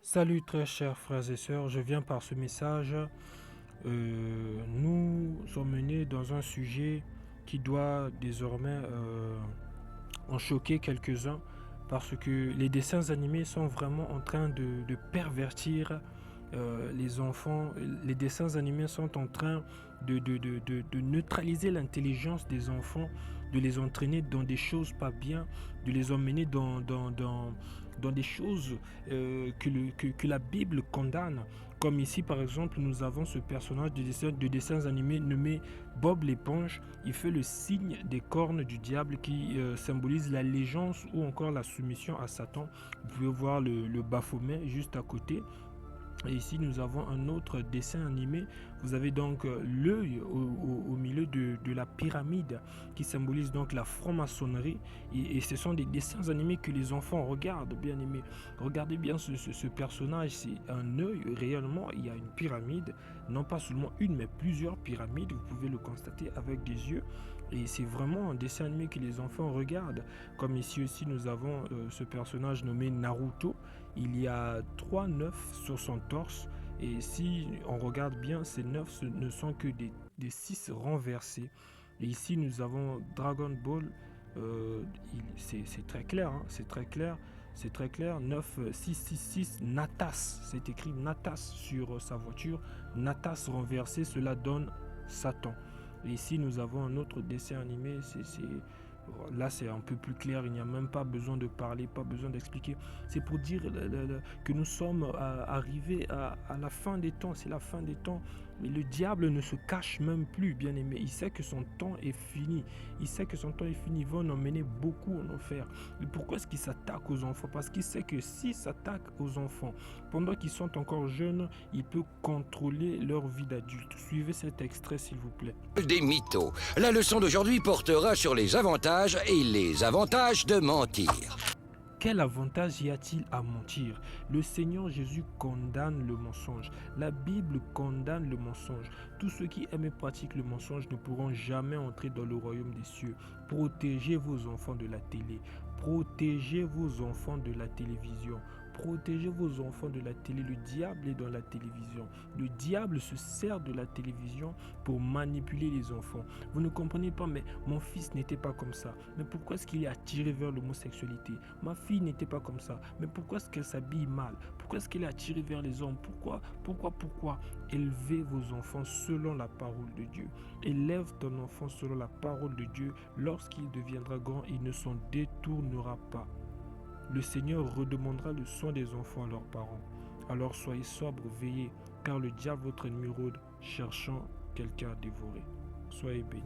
Salut très chers frères et sœurs, je viens par ce message nous emmener dans un sujet qui doit désormais en choquer quelques-uns parce que les dessins animés sont vraiment en train de pervertir les enfants. Les dessins animés sont en train de neutraliser l'intelligence des enfants, de les entraîner dans des choses pas bien, de les emmener dans des choses que la Bible condamne. Comme ici, par exemple, nous avons ce personnage de dessins animés nommé Bob l'éponge. Il fait le signe des cornes du diable qui symbolise l'allégeance ou encore la soumission à Satan. Vous pouvez voir le Baphomet juste à côté. Et ici, nous avons un autre dessin animé. Vous avez donc l'œil au milieu de la pyramide qui symbolise donc la franc-maçonnerie. Et ce sont des dessins animés que les enfants regardent, bien aimés. Regardez bien ce personnage, c'est un œil. Réellement, il y a une pyramide, non pas seulement une, mais plusieurs pyramides. Vous pouvez le constater avec des yeux. Et c'est vraiment un dessin animé que les enfants regardent. Comme ici aussi, nous avons ce personnage nommé Naruto. Il y a 3 9 sur son torse. Et si on regarde bien, ces 9 ne sont que des 6 renversés. Et ici, nous avons Dragon Ball. C'est très clair, hein, c'est très clair. C'est très clair. 9666 Natas. C'est écrit Natas sur sa voiture. Natas renversé, cela donne Satan. Et ici, nous avons un autre dessin animé. Là, c'est un peu plus clair. Il n'y a même pas besoin de parler, pas besoin d'expliquer. C'est pour dire que nous sommes arrivés à la fin des temps. C'est la fin des temps. Mais le diable ne se cache même plus, bien aimé. Il sait que son temps est fini. Il sait que son temps est fini. Il va en emmener beaucoup en enfer. Et pourquoi est-ce qu'il s'attaque aux enfants? Parce qu'il sait que s'il s'attaque aux enfants, pendant qu'ils sont encore jeunes, il peut contrôler leur vie d'adulte. Suivez cet extrait, s'il vous plaît. Des mythos. La leçon d'aujourd'hui portera sur les avantages et les avantages de mentir. Quel avantage y a-t-il à mentir? Le Seigneur Jésus condamne le mensonge. La Bible condamne le mensonge. Tous ceux qui aiment et pratiquent le mensonge ne pourront jamais entrer dans le royaume des cieux. Protégez vos enfants de la télé. Protégez vos enfants de la télévision. Protégez vos enfants de la télé. Le diable est dans la télévision. Le diable se sert de la télévision pour manipuler les enfants. Vous ne comprenez pas, mais mon fils n'était pas comme ça. Mais pourquoi est-ce qu'il est attiré vers l'homosexualité? Ma fille n'était pas comme ça. Mais pourquoi est-ce qu'elle s'habille mal? Pourquoi est-ce qu'elle est attirée vers les hommes? Pourquoi? Élevez vos enfants selon la parole de Dieu. Élève ton enfant selon la parole de Dieu. Lorsqu'il deviendra grand, il ne s'en détournera pas. Le Seigneur redemandera le soin des enfants à leurs parents. Alors soyez sobres, veillez, car le diable, votre ennemi, rôde, cherchant quelqu'un à dévorer. Soyez bénis.